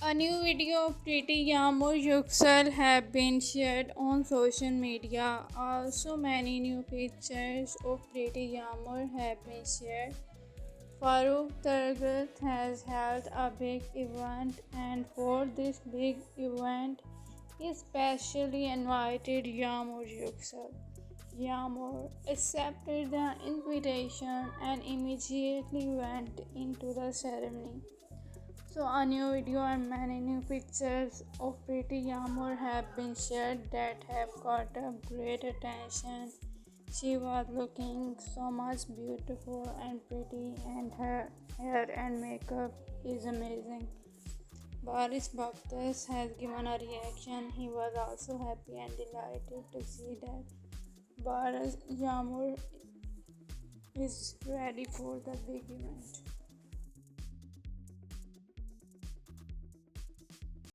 A new video of pretty Yagmur Yuksel have been shared on social media. Also, many new pictures of pretty Yagmur have been shared. Farooq Targat has held a big event, and for this big event, he specially invited Yagmur Yuksel. Yagmur accepted the invitation and immediately went into the ceremony. So, a new video and many new pictures of pretty Yagmur have been shared that have got a great attention. She was looking so much beautiful and pretty, and her hair and makeup is amazing. Baris baktas has given a reaction. He was also happy and delighted to see that Baris Yagmur is ready for the big event.